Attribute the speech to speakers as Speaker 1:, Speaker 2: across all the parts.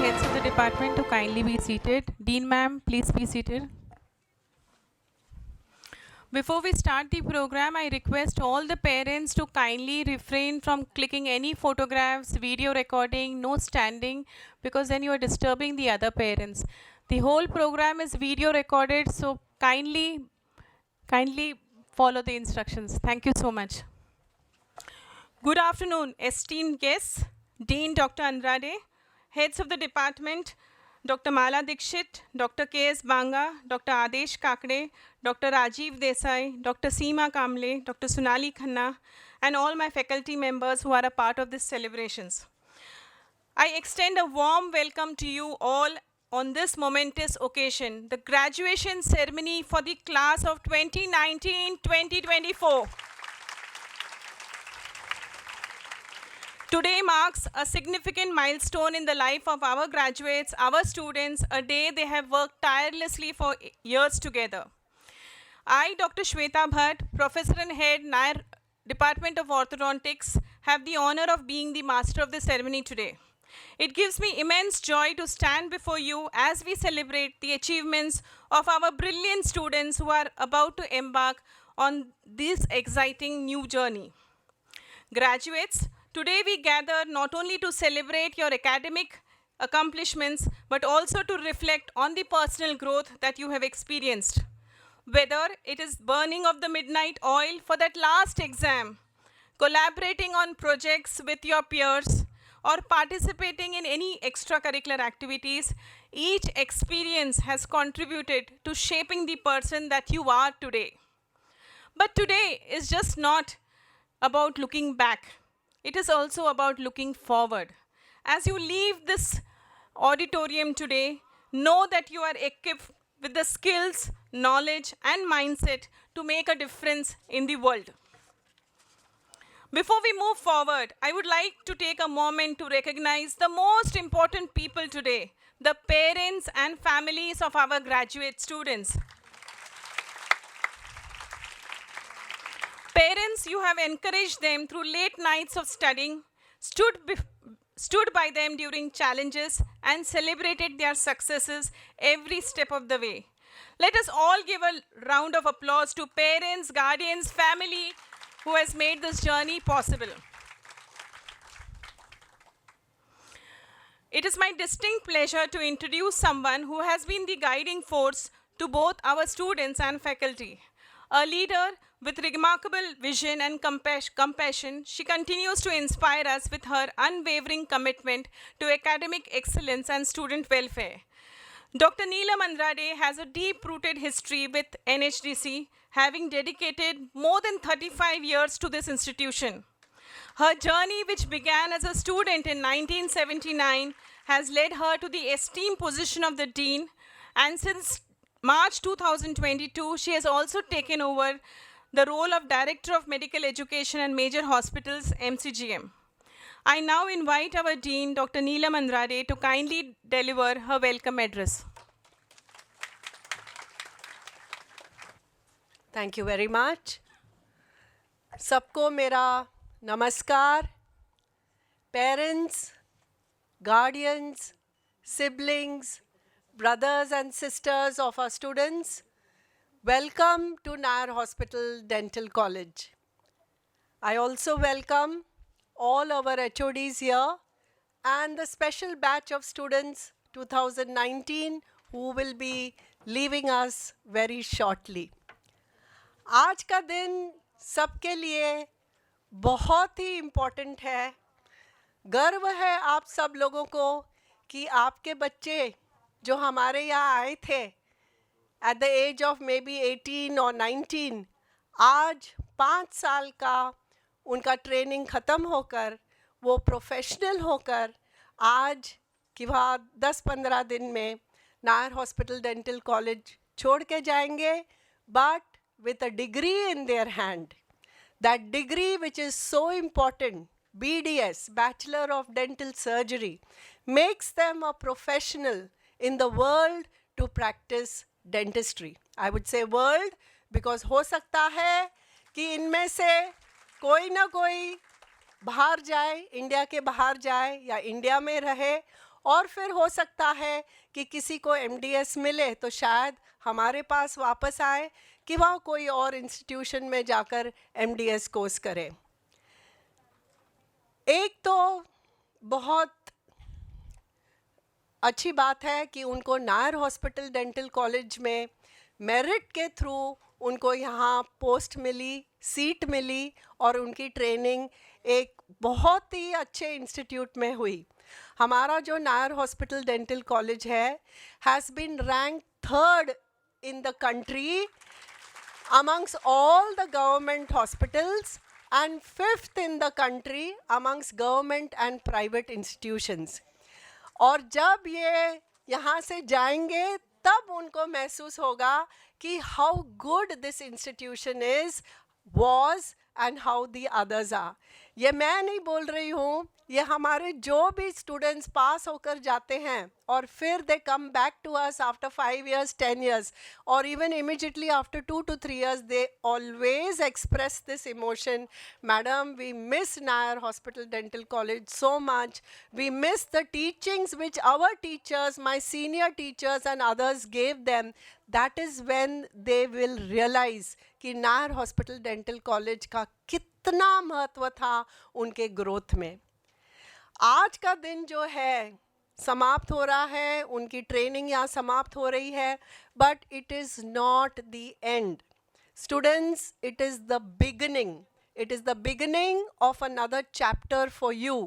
Speaker 1: heads of the department to kindly be seated. Dean ma'am, please be seated. Before we start the program, I request all the parents to kindly refrain from clicking any photographs, video recording, no standing, because then you are disturbing the other parents. The whole program is video recorded, so kindly follow the instructions. Thank you so much. Good afternoon, esteemed guests, Dean Dr. Andrade, heads of the department, Dr. Mala Dikshit, Dr. K.S. Banga, Dr. Adesh Kakade, Dr. Rajiv Desai, Dr. Seema Kamble, Dr. Sonali Khanna, and all my faculty members who are a part of these celebrations. I extend a warm welcome to you all on this momentous occasion, the graduation ceremony for the class of 2019-2024. Today marks a significant milestone in the life of our graduates, our students, a day they have worked tirelessly for years together. I, Dr. Shweta Bhatt, Professor and Head, Nair Department of Orthodontics, have the honor of being the master of the ceremony today. It gives me immense joy to stand before you as we celebrate the achievements of our brilliant students who are about to embark on this exciting new journey. Graduates, today we gather not only to celebrate your academic accomplishments, but also to reflect on the personal growth that you have experienced. Whether it is burning of the midnight oil for that last exam, collaborating on projects with your peers, or participating in any extracurricular activities, each experience has contributed to shaping the person that you are today. But today is just not about looking back. It is also about looking forward. As you leave this auditorium today, know that you are equipped with the skills, knowledge, and mindset to make a difference in the world. Before we move forward, I would like to take a moment to recognize the most important people today, the parents and families of our graduate students. Parents, you have encouraged them through late nights of studying, stood by them during challenges, and celebrated their successes every step of the way. Let us all give a round of applause to parents, guardians, family who has made this journey possible. It is my distinct pleasure to introduce someone who has been the guiding force to both our students and faculty. A leader with remarkable vision and compassion, she continues to inspire us with her unwavering commitment to academic excellence and student welfare. Dr. Neelam Andrade has a deep-rooted history with NHDC, having dedicated more than 35 years to this institution. Her journey, which began as a student in 1979, has led her to the esteemed position of the Dean, and since March 2022, she has also taken over the role of Director of Medical Education and Major Hospitals, MCGM. I now invite our Dean, Dr. Neelam Andrade, to kindly deliver her welcome address.
Speaker 2: Thank you very much. सबको मेरा नमस्कार. Parents, guardians, siblings, brothers and sisters of our students, welcome to Nair Hospital Dental College. I also welcome all our HODs here and the special batch of students 2019 who will be leaving us very shortly. आज का दिन सबके लिए बहुत ही important है. गर्व है आप सब लोगों को कि आपके बच्चे जो हमारे यहाँ आए थे at the age of maybe 18 or 19, आज 5 साल का उनका ट्रेनिंग ख़त्म होकर वो प्रोफेशनल होकर आज कि वह 10-15 दिन में नायर हॉस्पिटल डेंटल कॉलेज छोड़ के जाएंगे, but with a degree in their hand. That degree which is so important, BDS, Bachelor of Dental Surgery, makes them a professional in the world to practice dentistry. I would say world because हो सकता है कि इनमें से कोई ना कोई बाहर जाए, इंडिया के बाहर जाए या इंडिया में रहे और फिर हो सकता है कि किसी को MDS मिले तो शायद हमारे पास वापस आए कि वह कोई और इंस्टीट्यूशन में जाकर MDS कोर्स करे। एक तो बहुत अच्छी बात है कि उनको नायर हॉस्पिटल डेंटल कॉलेज में मेरिट के थ्रू उनको यहाँ पोस्ट मिली, सीट मिली और उनकी ट्रेनिंग एक बहुत ही अच्छे इंस्टीट्यूट में हुई। हमारा जो नायर हॉस्पिटल डेंटल कॉलेज है has been rank 3rd in the country amongst all the government hospitals and 5th in the country amongst government and private institutions. और जब ये यहाँ से जाएंगे तब उनको महसूस होगा कि how good this institution is was and how the others are. ये मैं नहीं बोल रही हूँ, ये हमारे जो भी स्टूडेंट्स पास होकर जाते हैं और फिर they come back to us after 5 years, 10 years or even immediately after 2 to 3 years, they always express this emotion. Madam, we miss Nair Hospital Dental College so much. We miss the teachings which our teachers, my senior teachers and others gave them. That is when they will realize कि Nair hospital dental college का कितना महत्व था उनके growth में। आज का दिन जो है समाप्त हो रहा है, उनकी ट्रेनिंग यहाँ समाप्त हो रही है, but it is not the end students, it is the beginning. It is the beginning of another chapter for you.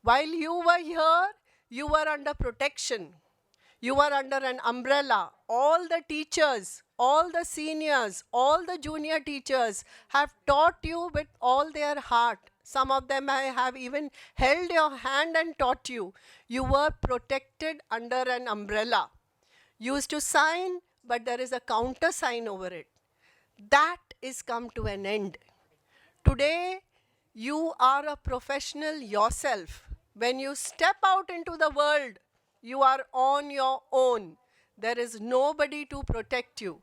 Speaker 2: While you were here, you were under protection. You were under an umbrella. All the teachers, all the seniors, all the junior teachers have taught you with all their heart. Some of them have even held your hand and taught you. You were protected under an umbrella. You used to sign, but there is a counter sign over it. That is come to an end. Today, you are a professional yourself. When you step out into the world, you are on your own. There is nobody to protect you.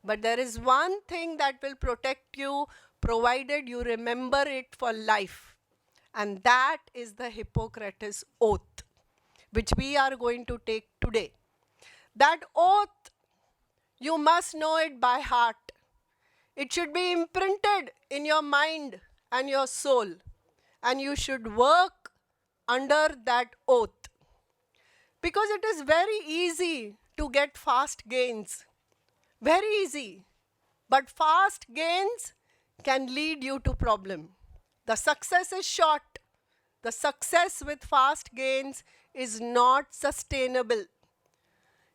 Speaker 2: But there is one thing that will protect you, provided you remember it for life. And that is the Hippocrates Oath, which we are going to take today. That oath, you must know it by heart. It should be imprinted in your mind and your soul. And you should work under that oath. Because it is very easy to get fast gains. Very easy. But fast gains can lead you to problem. The success is short. The success with fast gains is not sustainable.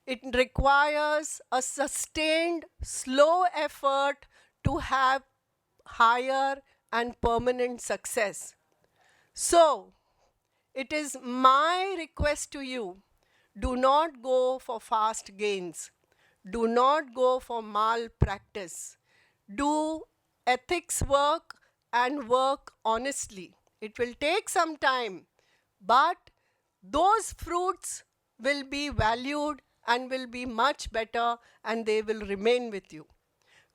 Speaker 2: It requires a sustained, slow effort to have higher and permanent success. So, it is my request to you, do not go for fast gains. Do not go for malpractice. Do ethics work and work honestly. It will take some time, but those fruits will be valued and will be much better and they will remain with you.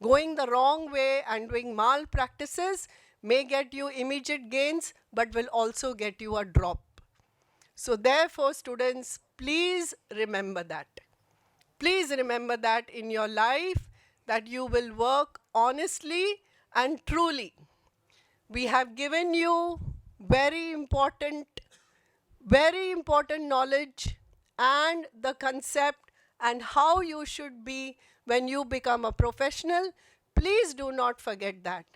Speaker 2: Going the wrong way and doing malpractices may get you immediate gains but will also get you a drop. So therefore, students, please remember that. Please remember that in your life, that you will work honestly and truly. We have given you very important knowledge and the concept and how you should be when you become a professional. Please do not forget that.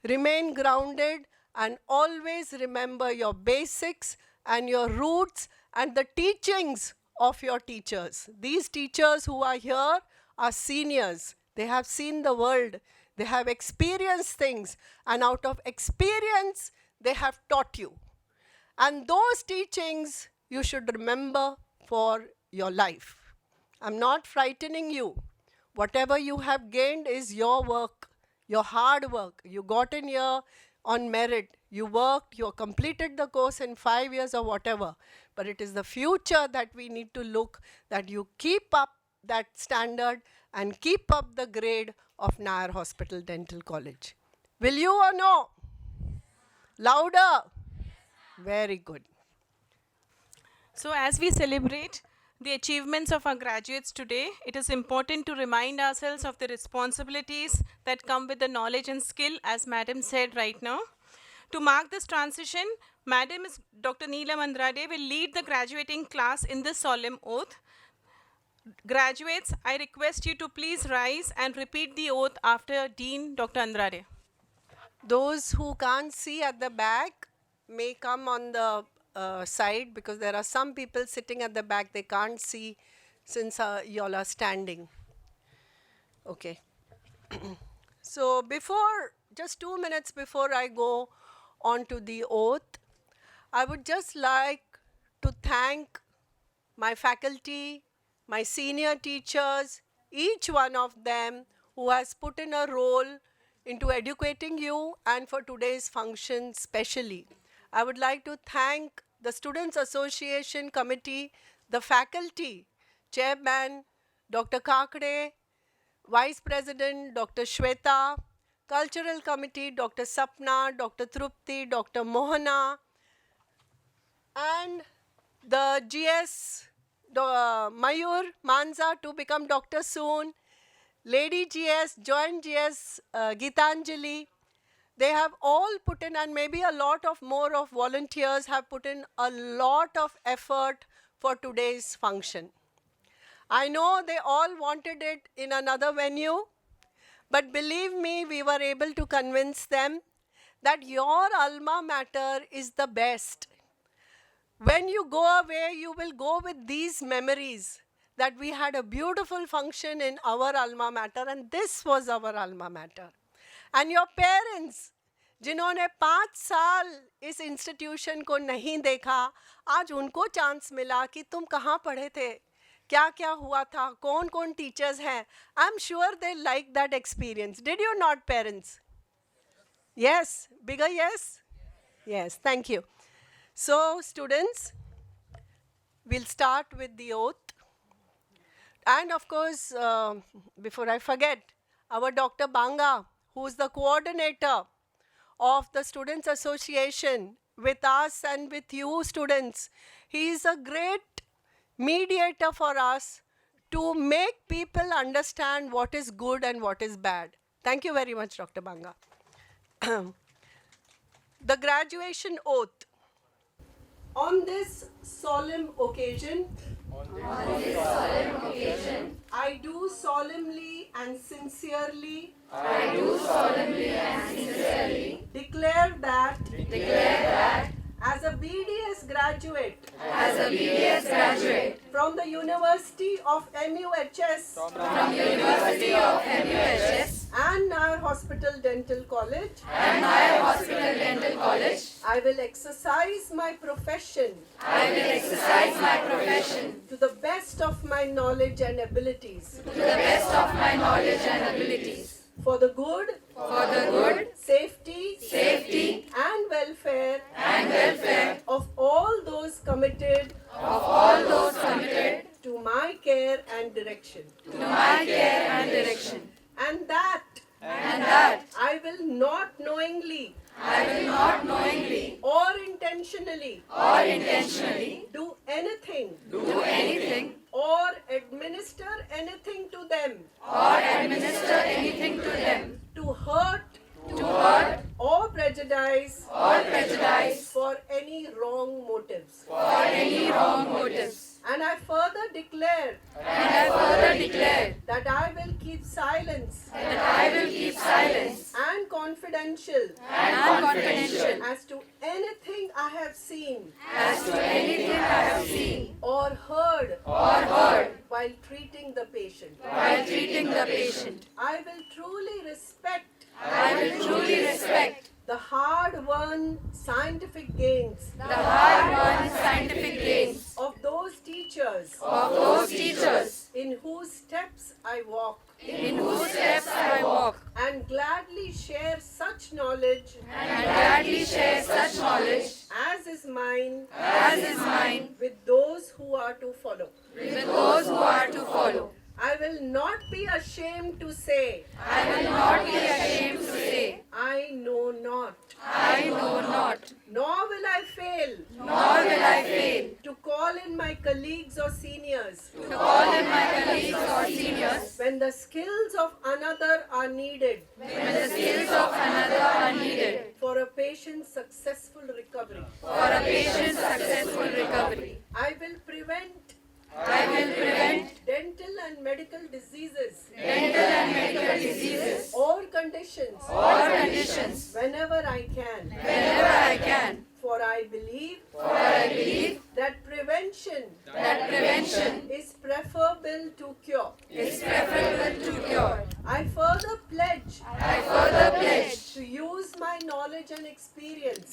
Speaker 2: Remain grounded and always remember your basics and your roots and the teachings of your teachers. These teachers who are here are seniors. They have seen the world. They have experienced things, and out of experience, they have taught you. And those teachings you should remember for your life. I'm not frightening you. Whatever you have gained is your work, your hard work. You got in here on merit. You worked, you completed the course in 5 years or whatever. But it is the future that we need to look, that you keep up that standard and keep up the grade of Nair Hospital Dental College. Will you or no? Louder. Very good.
Speaker 1: So, as we celebrate the achievements of our graduates today, it is important to remind ourselves of the responsibilities that come with the knowledge and skill, as Madam said right now. To mark this transition, Madam is Dr. Neelam Andrade will lead the graduating class in this solemn oath. Graduates, I request you to please rise and repeat the oath after Dean Dr. Andrade.
Speaker 2: Those who can't see at the back may come on the side, because there are some people sitting at the back, they can't see since y'all are standing. Okay. So just 2 minutes before I go on to the oath, I would just like to thank my faculty, my senior teachers, each one of them who has put in a role into educating you, and for today's function specially. I would like to thank the Students Association Committee, the faculty, Chairman Dr. Kakade, Vice President Dr. Shweta, Cultural Committee Dr. Sapna, Dr. Trupti, Dr. Mohana, and the GS Mayur Manza to become doctor soon, Lady GS, Joint GS Gitanjali. They have all put in, and maybe a lot of more of volunteers have put in a lot of effort for today's function. I know they all wanted it in another venue, but believe me, we were able to convince them that your alma mater is the best. When you go away, you will go with these memories that we had a beautiful function in our alma mater, and this was our alma mater. And your parents, जिन्होंने 5 साल इस institution को नहीं देखा, आज उनको chance मिला कि तुम कहाँ पढ़े थे, क्या क्या हुआ था, कौन कौन टीचर्स हैं. I am sure they like that experience. Did you not parents? Yes, bigger yes? Yes, thank you. So students, we'll start with the oath. And of course, before I forget, our Dr. Banga, who is the coordinator of the Students Association with us and with you students, he is a great mediator for us to make people understand what is good and what is bad. Thank you very much, Dr. Banga. The graduation oath. On this solemn occasion, I do solemnly and sincerely declare that as a BDS graduate from the University of MUHS and Nair Hospital Dental College, I will exercise my profession to the best of my knowledge and abilities. For the good, safety, and welfare of all those committed to my care and direction. And that I will not knowingly or intentionally do anything or administer anything to them to hurt or prejudice for any wrong motives. And I further declare that I will keep silence and confidential as to anything I have seen or heard while treating the patient. I will truly respect the hard-won scientific gains of those teachers in whose steps I walk, and gladly share such knowledge as is mine with those who are to follow. I will not be ashamed to say I know not.
Speaker 3: I know not,
Speaker 2: nor will I fail
Speaker 3: nor will I fail
Speaker 2: to call in my colleagues or seniors
Speaker 3: to call in my colleagues or seniors
Speaker 2: when the skills of another are needed
Speaker 3: when the skills of another are needed
Speaker 2: for a patient's successful recovery.
Speaker 3: for a patient's successful recovery.
Speaker 2: I will prevent dental and medical diseases
Speaker 3: Dental and medical diseases
Speaker 2: or conditions
Speaker 3: or conditions
Speaker 2: whenever I can.
Speaker 3: whenever I can,
Speaker 2: For I believe that prevention is preferable to cure.
Speaker 3: is preferable to cure.
Speaker 2: I further pledge to use my knowledge and experience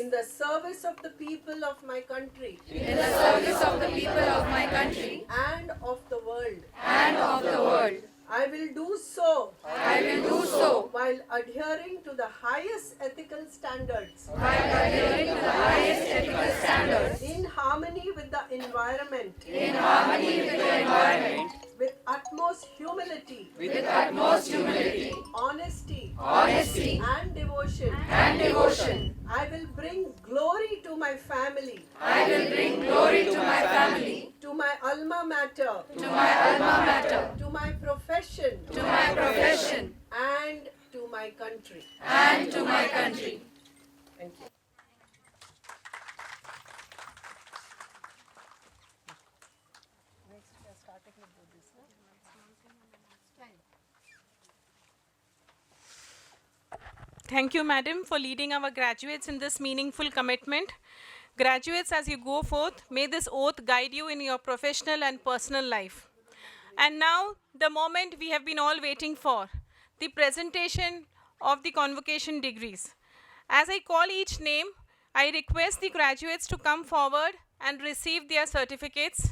Speaker 2: in the service of the people of my country
Speaker 3: In the service of the people of my country
Speaker 2: and of the world.
Speaker 3: and of the world.
Speaker 2: I will do so
Speaker 3: I will do so
Speaker 2: while adhering to the highest ethical standards
Speaker 3: by adhering to the highest ethical standards
Speaker 2: in harmony with the environment,
Speaker 3: in harmony with the environment,
Speaker 2: with utmost humility,
Speaker 3: with utmost humility,
Speaker 2: honesty,
Speaker 3: honesty,
Speaker 2: and devotion.
Speaker 3: and devotion.
Speaker 2: I will bring glory to my family,
Speaker 3: I will bring glory to my family,
Speaker 2: to my alma mater,
Speaker 3: to my alma mater,
Speaker 2: to my profession,
Speaker 3: to my profession,
Speaker 2: and to my country.
Speaker 3: and to my country.
Speaker 2: Thank you.
Speaker 1: Thank you, madam, for leading our graduates in this meaningful commitment. Graduates, as you go forth, may this oath guide you in your professional and personal life. And now, the moment we have been all waiting for, the presentation of the convocation degrees. As I call each name, I request the graduates to come forward and receive their certificates.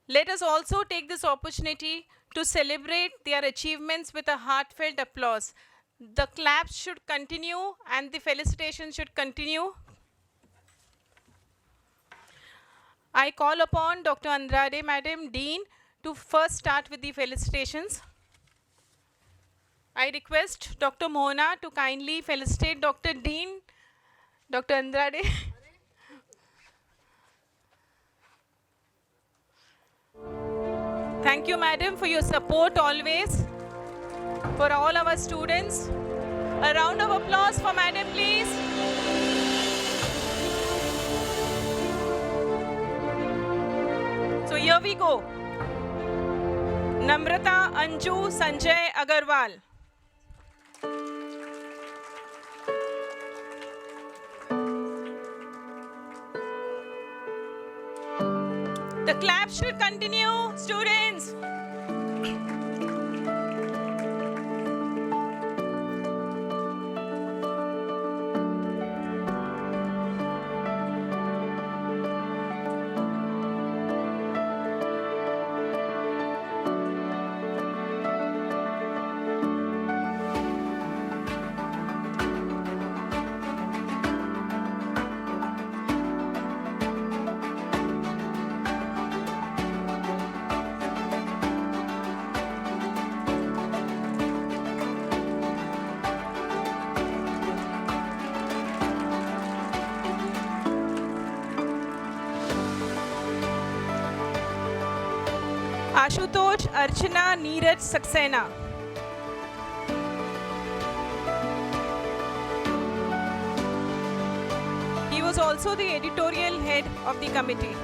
Speaker 1: Let us also take this opportunity to celebrate their achievements with a heartfelt applause. The claps should continue and the felicitations should continue. I call upon Dr. Andrade, Madam Dean, to first start with the felicitations. I request Dr. Mohana to kindly felicitate Dr. Dean, Dr. Andrade. Thank you, madam, for your support always. For all our students, a round of applause for madam, please. So here we go. Namrata Anju Sanjay Agarwal. The clap should continue, students. Ashutosh Archana Neeraj Saxena. He was also the editorial head of the committee.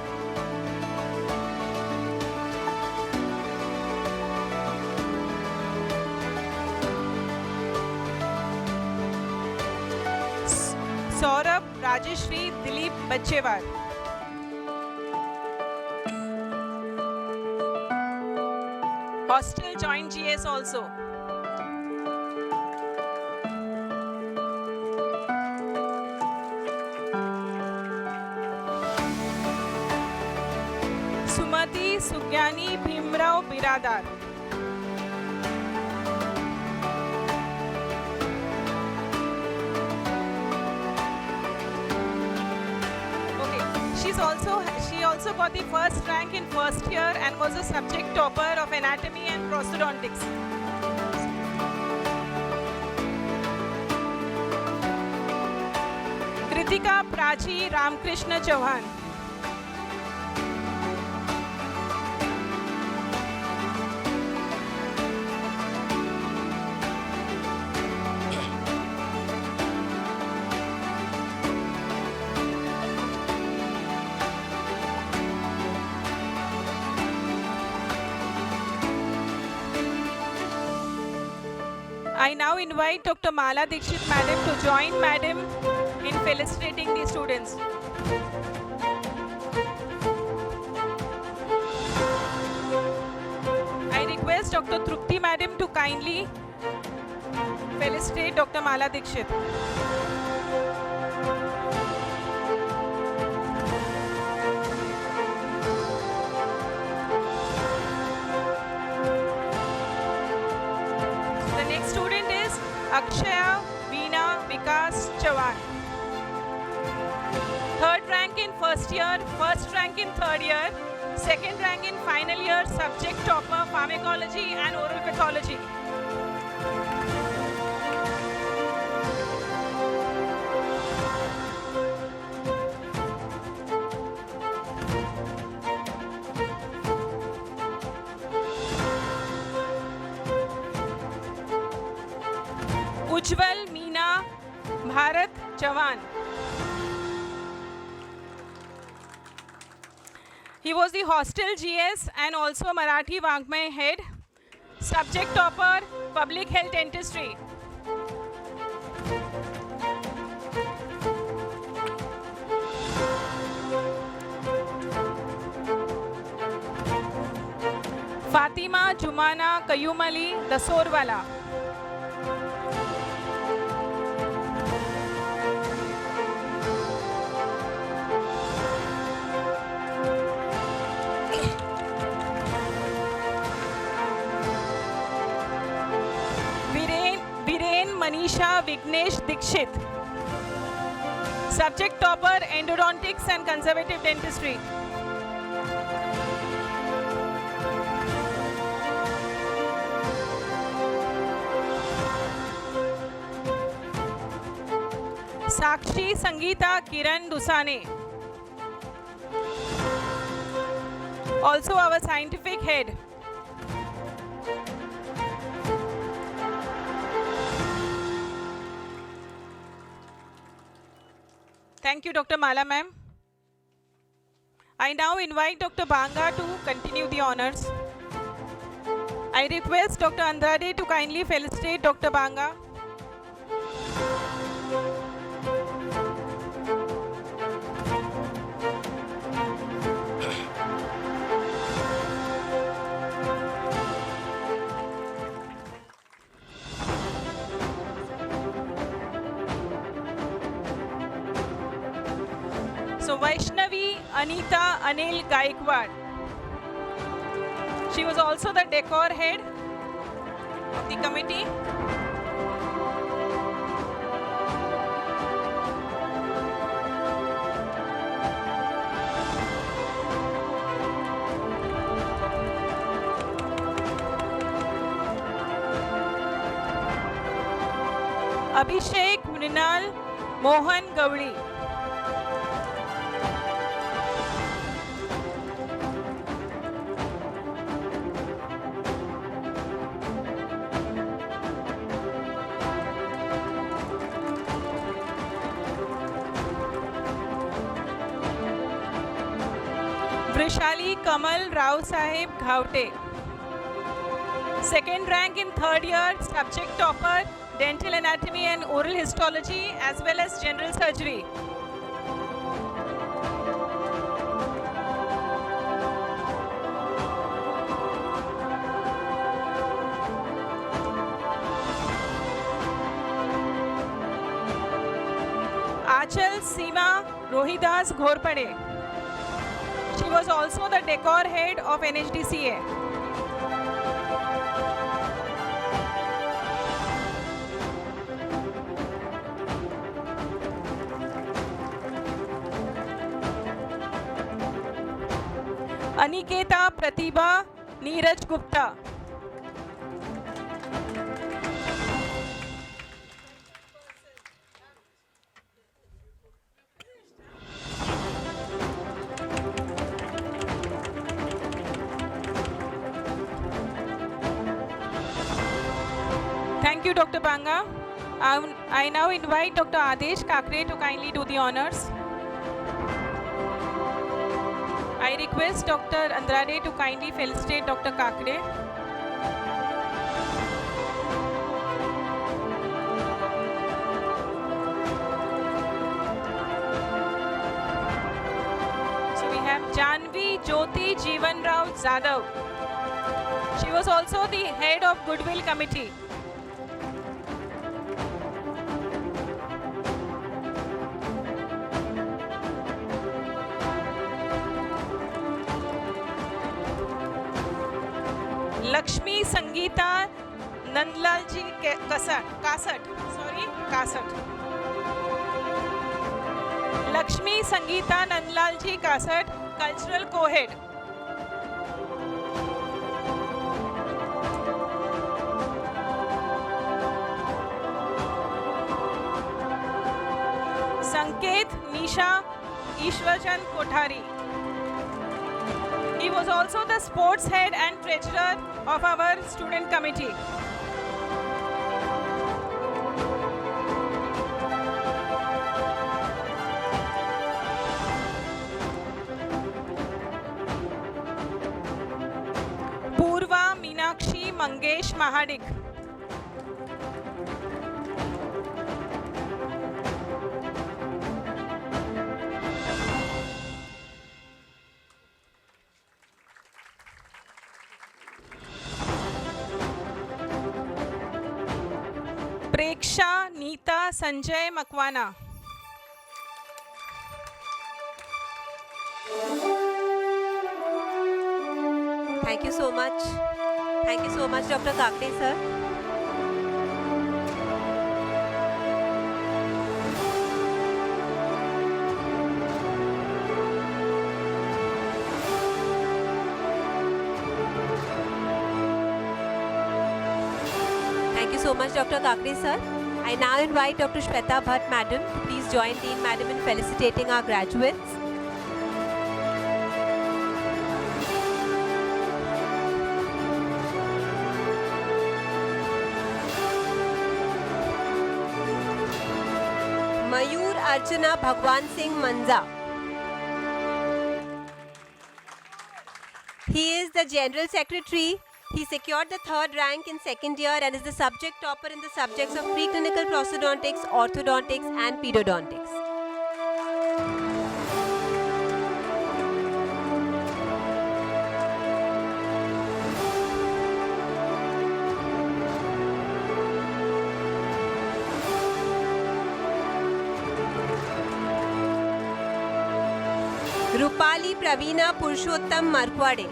Speaker 1: Saurabh Rajeshri Dilip Bachewar. Hostel joined GS also. Sumati Sugyani Bhimrao Biradar. She also got the first rank in first year and was a subject topper of anatomy and prosthodontics. Kritika Prachi Ramkrishna Chauhan. I now invite Dr. Mala Dikshit Madam to join Madam in felicitating the students. I request Dr. Trupti Madam to kindly felicitate Dr. Mala Dikshit. The next student is Akshaya Veena Vikas Chavan. Third rank in first year, first rank in third year, second rank in final year, subject topper, pharmacology and oral pathology. Ujjwal Meena Bharat Chavan. He was the hostel GS and also Marathi Vankmay head. Subject topper, public health dentistry. Fatima Jumana Kayumali Dasorwala. Manisha Vignesh Dikshit. Subject topper, endodontics and conservative dentistry. Sakshi Sangeeta Kiran Dusane. Also our scientific head. Thank you, Dr. Mala ma'am. I now invite Dr. Banga to continue the honors. I request Dr. Andrade to kindly felicitate Dr. Banga. So Vaishnavi Anita Anil Gaikwad. She was also the decor head of the committee. Abhishek Mrinal Mohan Gowri. Vrishali Kamal Rao Sahib Ghaute. Second rank in third year, subject topper, dental anatomy and oral histology as well as general surgery. Achal Seema Rohidas Ghorpade. She was also the decor head of NHDCA. Aniketa Pratibha Neeraj Gupta. Thank you, Dr. Banga. I now invite Dr. Adesh Kakre to kindly do the honors. I request Dr. Andrade to kindly felicitate Dr. Kakre. So we have Janvi Jyoti Jeevan Rao Zadav. She was also the head of Goodwill Committee. Lakshmi Sangeeta Nandlalji Kasat. Lakshmi Sangeeta Nandlalji Kasat, cultural co-head. Sanket Nisha Ishwarchand Kothari. He was also the sports head and treasurer of our student committee. Purva Meenakshi Mangesh Mahadik. Preksha Neeta Sanjay Makwana.
Speaker 4: Thank you so much. Thank you so much, Dr. Kakre, sir. Thank you so much, Dr. Kakre, sir. I now invite Dr. Shweta Bhatt, madam, to please join Dean madam in felicitating our graduates. Mayur Archana Bhagwan Singh Manza. He is the General Secretary. He secured the 3rd rank in 2nd year and is the subject topper in the subjects of preclinical prosthodontics, orthodontics and pedodontics. Rupali Praveena Purushottam Markwade.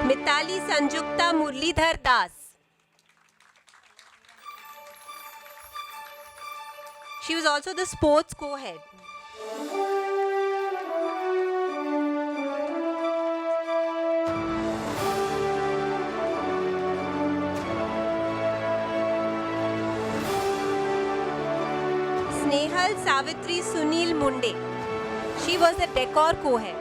Speaker 4: Mitali Sanjukta Murlidhar Das. She was also the sports co-head. Snehal Savitri Sunil Munde. She was the decor co-head.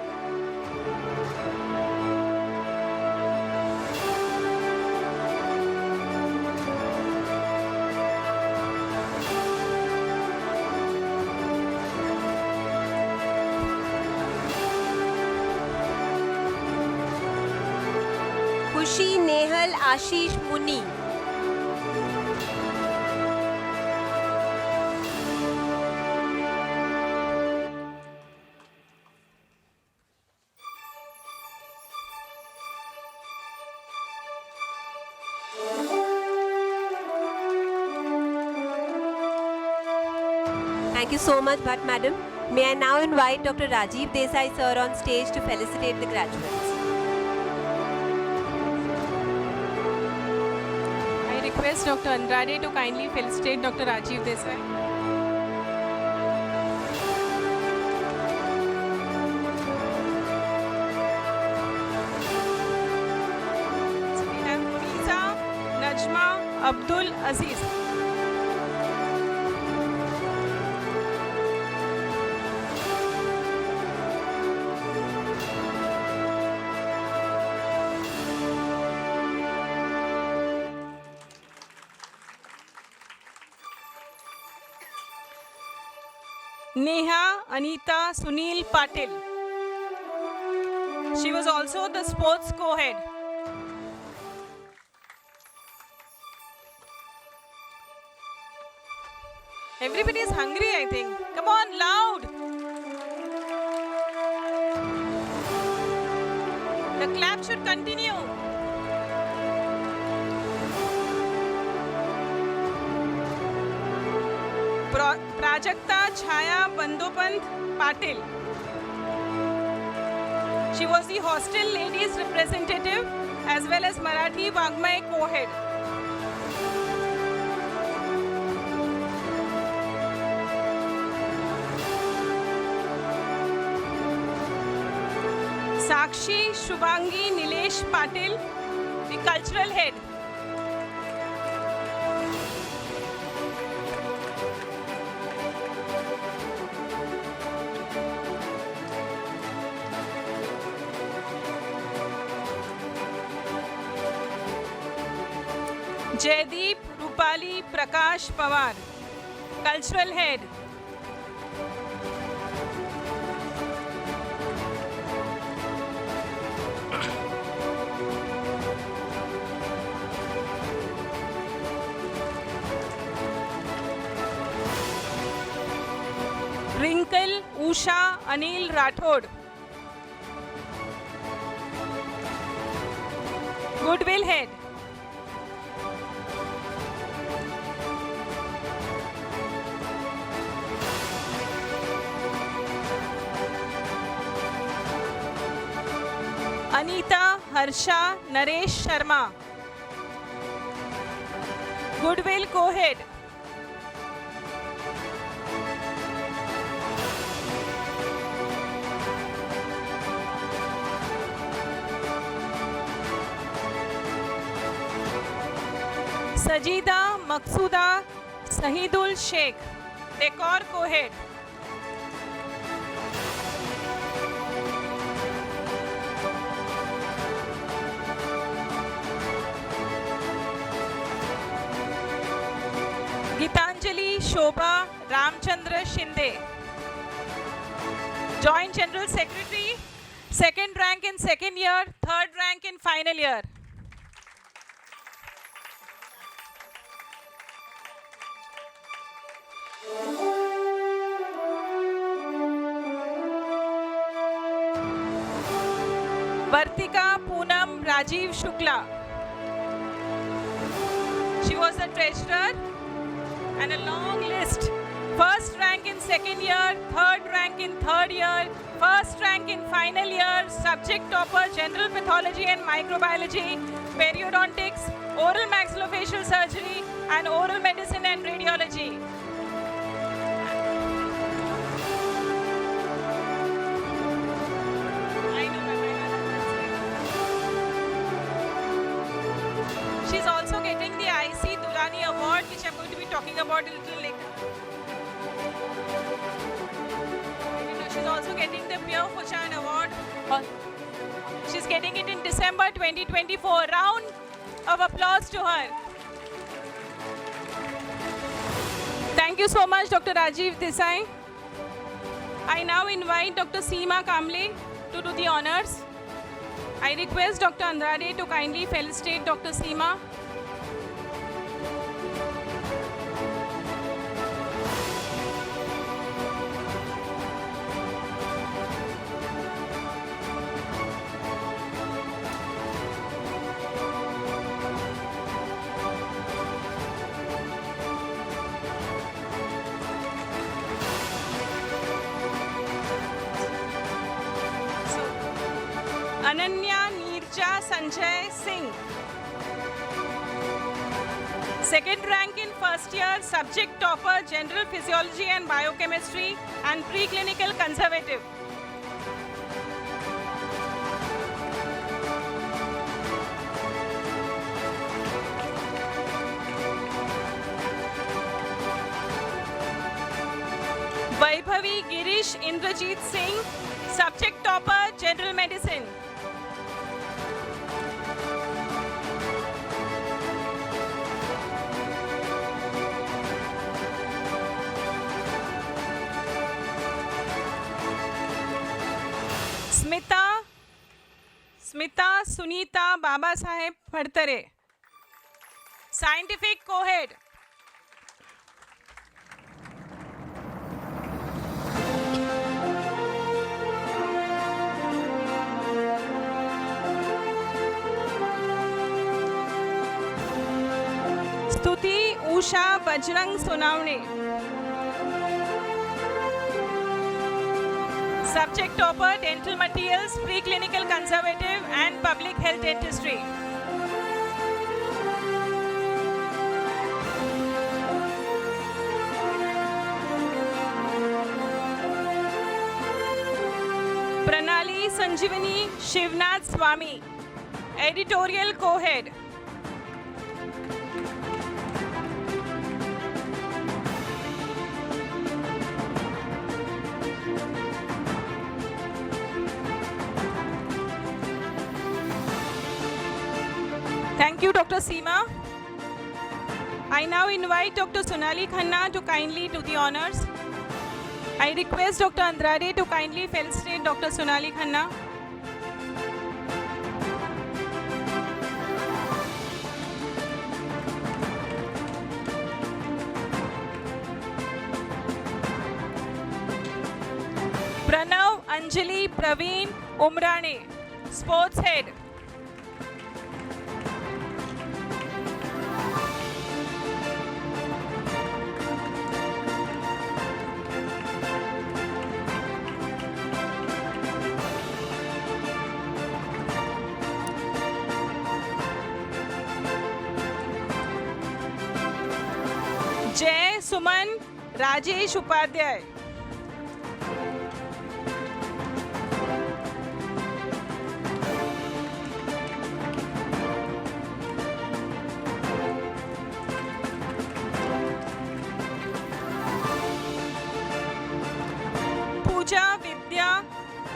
Speaker 4: Khushi Nehal Ashish Muni. Thank you so much, Bhatt madam. May I now invite Dr. Rajiv Desai sir on stage to felicitate the graduates.
Speaker 1: I request Dr. Andrade to kindly felicitate Dr. Rajiv Desai. Abdul Aziz. Neha Anita Sunil Patil. She was also the sports co-head. Everybody is hungry, I think. Come on, loud. The clap should continue. Prajakta Chhaya Bandopant Patil. She was the hostel ladies representative as well as Marathi Wagmay co-head. Sakshi Shubhangi Nilesh Patil, the cultural head. Jaideep Rupali Prakash Pawar, cultural head. Wrinkle Usha Anil Rathod. Goodwill head. Anita Harsha Naresh Sharma. Goodwill co-head. Sajida Maqsuda Sahidul Sheikh, decor co-head. Gitanjali Shobha Ramchandra Shinde, Joint General Secretary, second rank in second year, third rank in final year. Vartika Poonam Rajiv Shukla. She was the treasurer and a long list. First rank in second year, third rank in third year, first rank in final year, subject topper general pathology and microbiology, periodontics, oral maxillofacial surgery and oral medicine and radiology. She's also getting the IC Dulani Award, which I'm going to be talking about a little later. She's also getting the Pierre Fauchard Award. She's getting it in December 2024. Round of applause to her. Thank you so much, Dr. Rajiv Desai. I now invite Dr. Seema Kamble to do the honors. I request Dr. Andrade to kindly felicitate Dr. Seema. Ananya Neerja Sanjay Singh. Second rank in first year, subject topper, general physiology and biochemistry and preclinical conservative. Vaibhavi Girish Indrajit Singh, subject topper, General Medicine. Smita Sunita Baba Saheb Phadtare, scientific co-head. Stuti Usha Bajrang Sonavne, subject topper, dental materials, preclinical conservative and public health dentistry. Pranali Sanjivani Shivnath Swami, editorial co-head. Thank you, Dr. Seema. I now invite Dr. Sonali Khanna to kindly do the honors. I request Dr. Andrade to kindly felicitate Dr. Sonali Khanna. Pranav Anjali Praveen Umrane, sports head. जय सुमन राजेश उपाध्याय, पूजा विद्या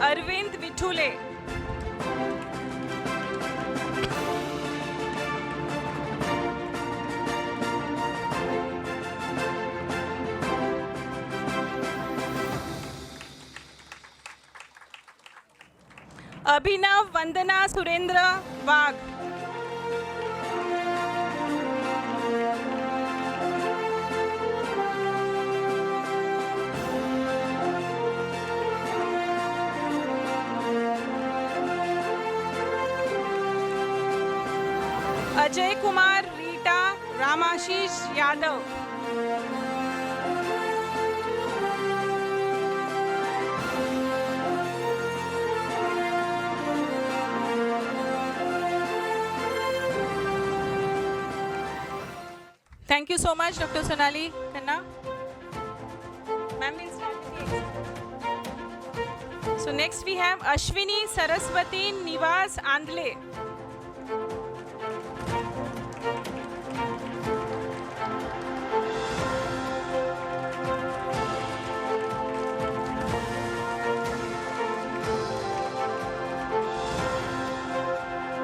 Speaker 1: अरविंद विठुले, अभिनव वंदना सुरेंद्र वाघ, Ajay Kumar Rita Ramashish Yadav, Thank you so much, Dr. Sonali Khanna. Ma'am, we'll start with the exam. So next we have Ashwini Saraswati Nivas Andle.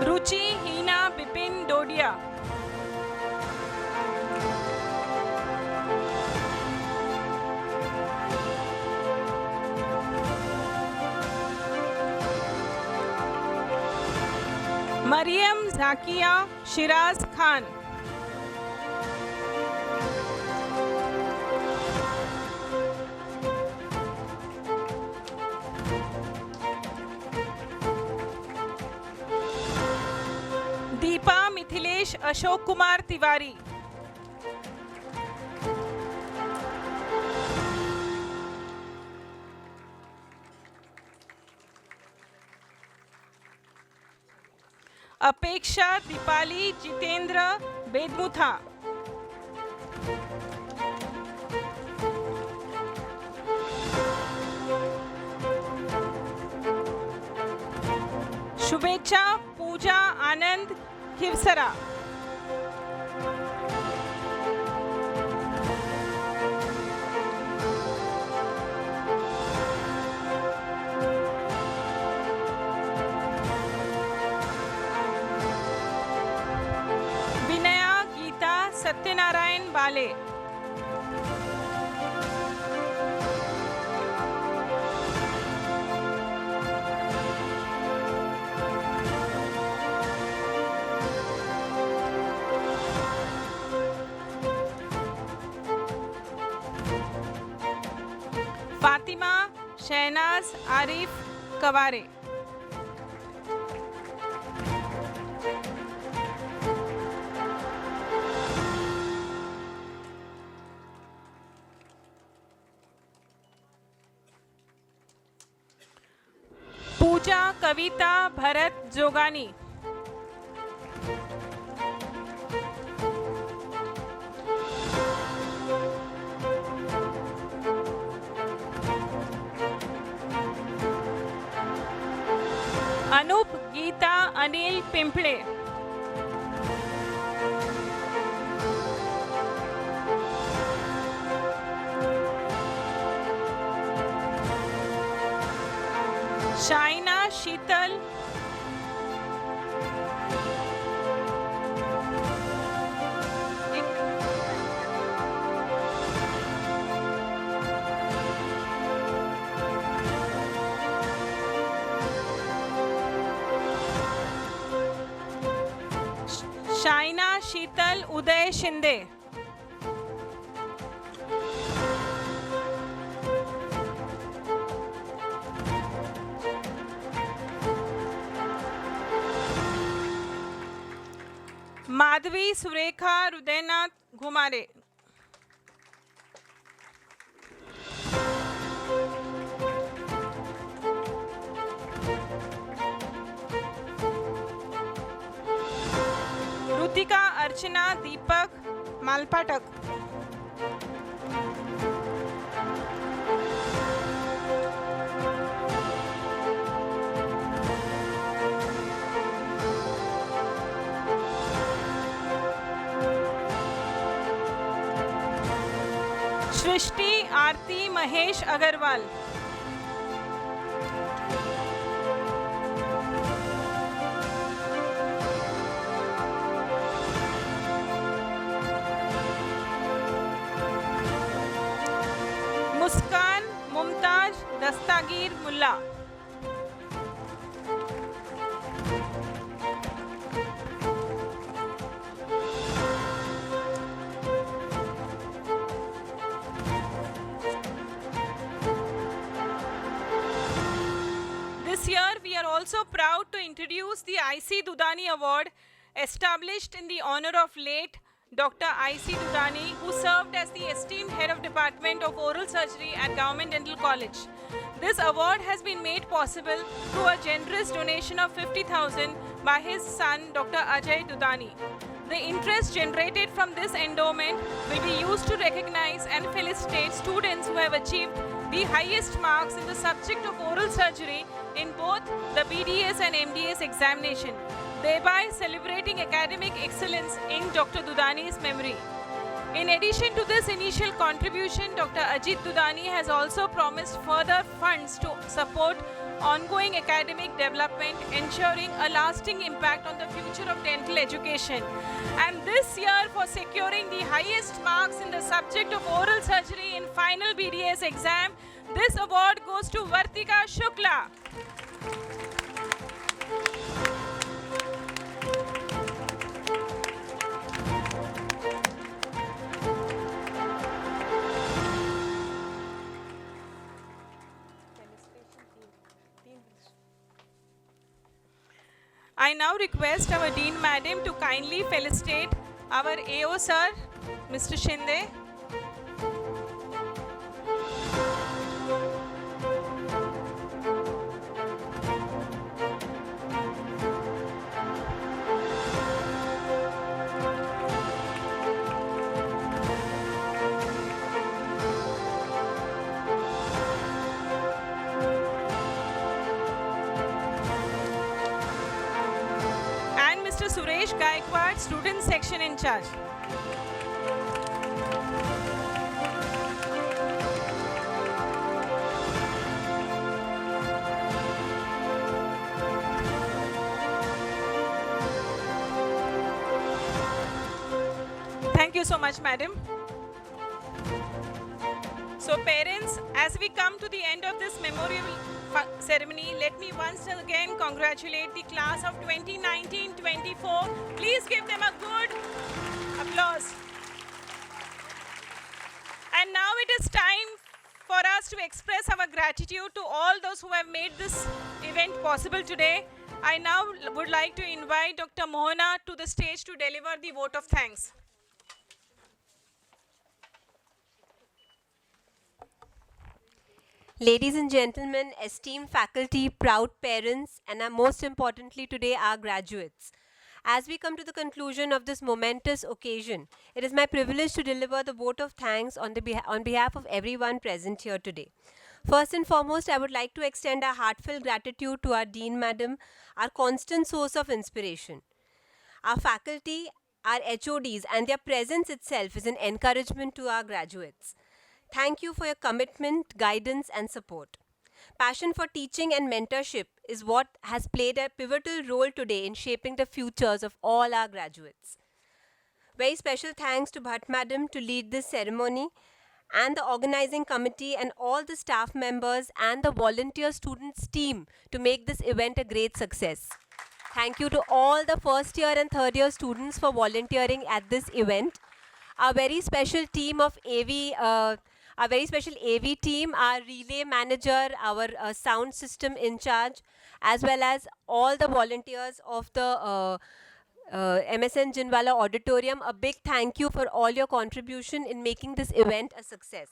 Speaker 1: Ruchi Hina Bipin Dodia. Maryam Zakia Siraj Khan, Deepa Mithilesh Ashok Kumar Tiwari, अपेक्षा दीपाली जितेंद्र बेदमुथा, शुभेच्छा पूजा आनंद Khivsara, Wale. Fatima Shehnaz Arif Kaware. Puja Kavita Bharat Jogani. Anoop Gita Anil Pimple. Shaina Sheetal. Shaina Sheetal Uday Shinde. Madhavi Surekha Hridaynath घुमारे. Ritika Archana Deepak मालपाटक. Srishti Aarti Mahesh Agarwal. Muskan Mumtaz दस्तागीर Mulla. This year, we are also proud to introduce the I.C. Dudani Award, established in the honor of late Dr. I.C. Dudani, who served as the esteemed head of Department of Oral Surgery at Government Dental College. This award has been made possible through a generous donation of 50,000 by his son, Dr. Ajay Dudani. The interest generated from this endowment will be used to recognize and felicitate students who have achieved the highest marks in the subject of oral surgery in both the BDS and MDS examination, thereby celebrating academic excellence in Dr. Dudani's memory. In addition to this initial contribution, Dr. Ajit Dudani has also promised further funds to support ongoing academic development, ensuring a lasting impact on the future of dental education. And this year, for securing the highest marks in the subject of oral surgery in final BDS exam, this award goes to Vartika Shukla. I now request our Dean Madam to kindly felicitate our AO Sir, Mr. Shinde. Mr. Suresh Gaikwad, Student Section in charge. Thank you so much, Madam. So parents, as we come to the end of this memorial ceremony, let me once again congratulate the class of 2019-24. Please give them a good applause. And now it is time for us to express our gratitude to all those who have made this event possible today. I now would like to invite Dr. Mohana to the stage to deliver the vote of thanks.
Speaker 4: Ladies and gentlemen, esteemed faculty, proud parents, and most importantly today, our graduates. As we come to the conclusion of this momentous occasion, it is my privilege to deliver the vote of thanks on behalf of everyone present here today. First and foremost, I would like to extend our heartfelt gratitude to our Dean Madam, our constant source of inspiration. Our faculty, our HODs, and their presence itself is an encouragement to our graduates. Thank you for your commitment, guidance, and support. Passion for teaching and mentorship is what has played a pivotal role today in shaping the futures of all our graduates. Very special thanks to Bhatt Madam to lead this ceremony, and the organizing committee and all the staff members and the volunteer students team to make this event a great success. Thank you to all the first year and third year students for volunteering at this event. Our very special team of AV team, our relay manager, our sound system in charge, as well as all the volunteers of the MSN Jinwala Auditorium. A big thank you for all your contribution in making this event a success.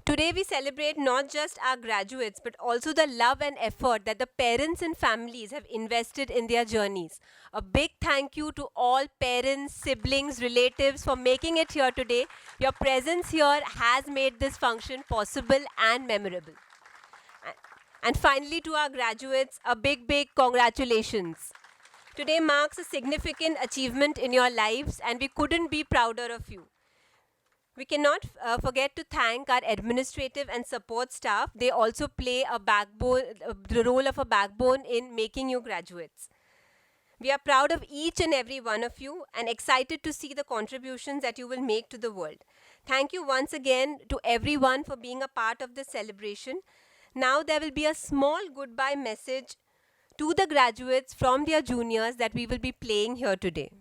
Speaker 4: Today we celebrate not just our graduates but also the love and effort that the parents and families have invested in their journeys. A big thank you to all parents, siblings, relatives for making it here today. Your presence here has made this function possible and memorable. And finally, to our graduates, a big congratulations. Today marks a significant achievement in your lives and we couldn't be prouder of you. We cannot forget to thank our administrative and support staff. They also play the role of a backbone in making you graduates. We are proud of each and every one of you and excited to see the contributions that you will make to the world. Thank you once again to everyone for being a part of this celebration. Now there will be a small goodbye message to the graduates from their juniors that we will be playing here today.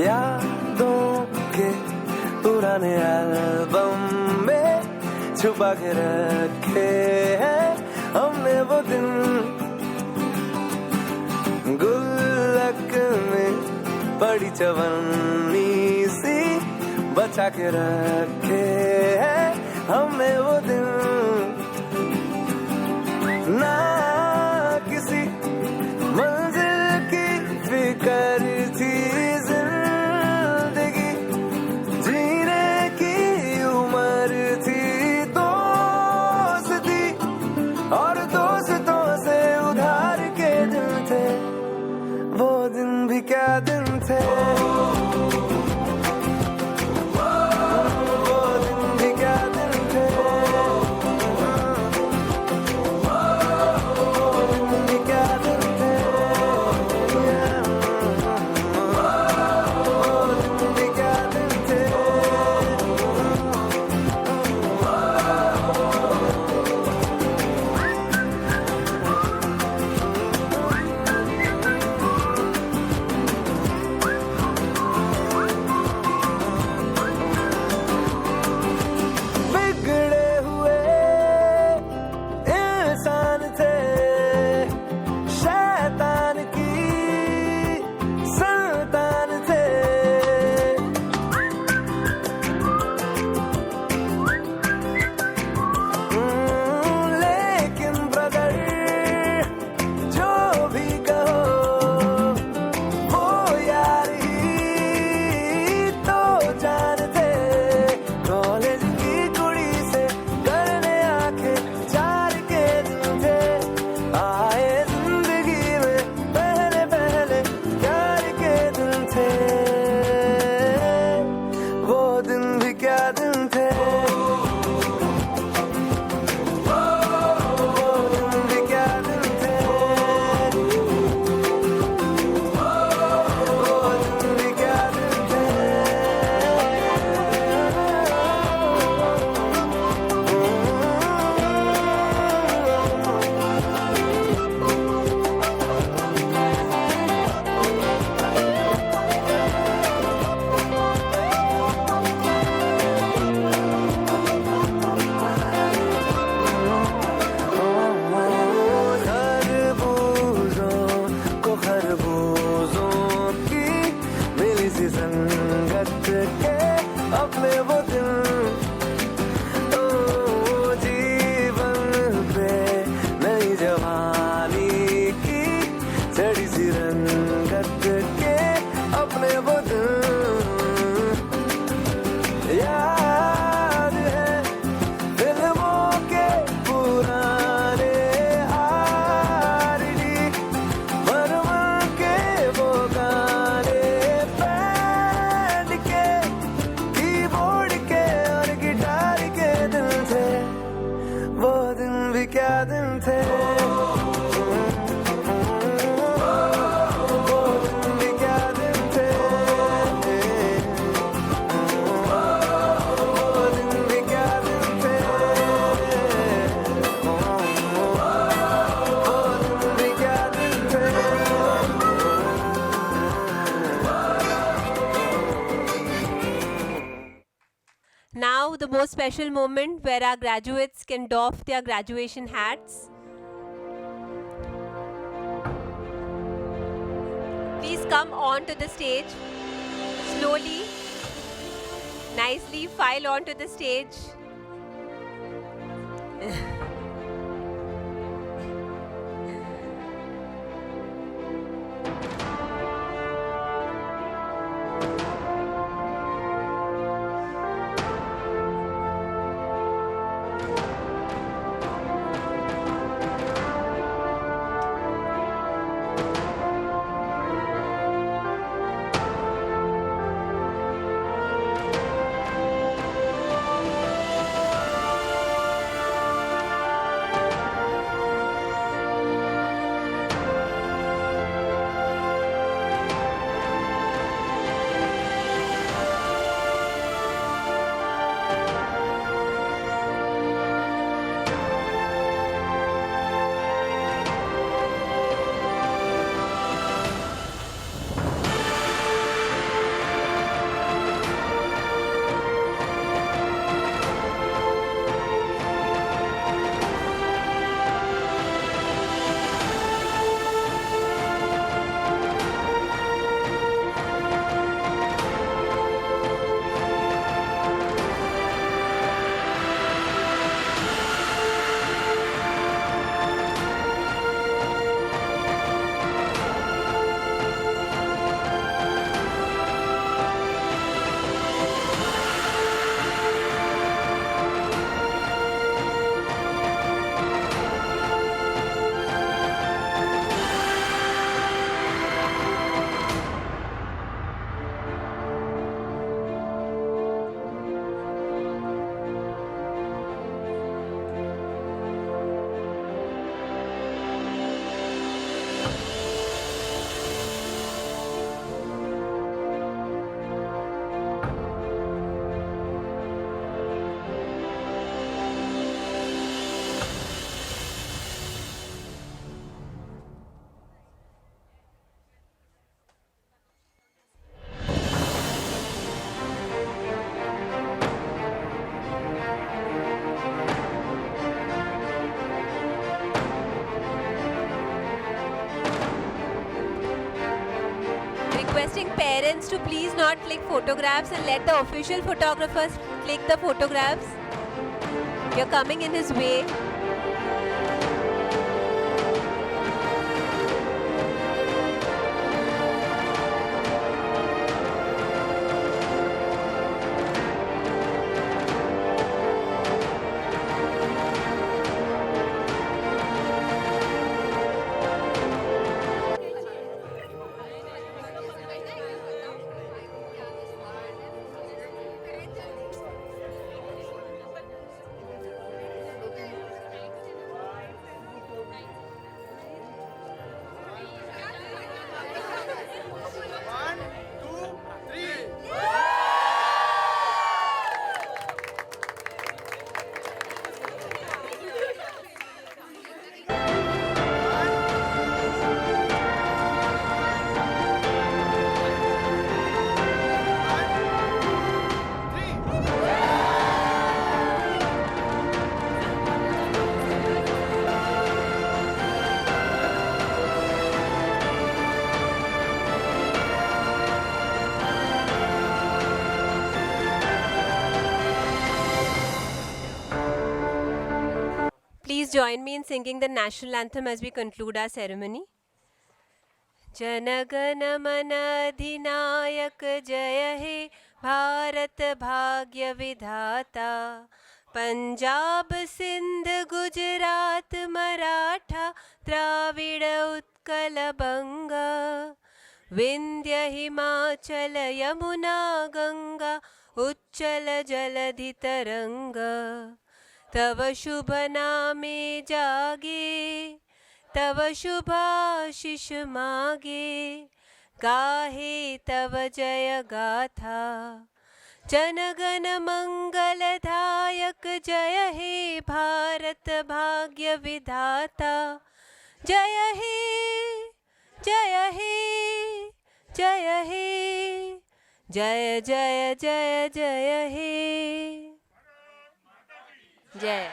Speaker 5: यादों के पुराने album में छुपा के रखे हैं हमने वो दिन, गुल्लक में पड़ी चवन्नी सी बचा के रखे हैं हमने वो दिन। ना किसी मंजिल की फिक्र थी, जिंदगी जीने की उम्र थी, दोस्ती और दोस्तों से उधार के दिन थे, वो दिन भी क्या दिन थे, वो दिन भी क्या दिन थे। भी क्या दिन थे, वो दिन भी क्या दिन थे, वो दिन भी क्या दिन थे, वो दिन भी क्या दिन थे.
Speaker 4: Now, the most special moment where our graduates can doff their graduation hats. Please come onto the stage. Slowly, nicely file onto the stage. Requesting parents to please not click photographs and let the official photographers click the photographs. You're coming in his way. Please join me in singing the national anthem as we conclude our ceremony. जनगण मन अधिनायक जय हे भारत भाग्य विधाता पंजाब सिंध गुजरात मराठा द्राविड़ उत्कल बंग विंध्य हिमाचल यमुना गंगा उच्चल जलधि तरंग तव शुभ नामे जागे, तव शुभाशिष मागे, गाहे तव जय गाथा, जनगण मंगलदायक जय हे भारत भाग्य विधाता, जय हे जय हे जय हे, जय जय जय जय हे, जय।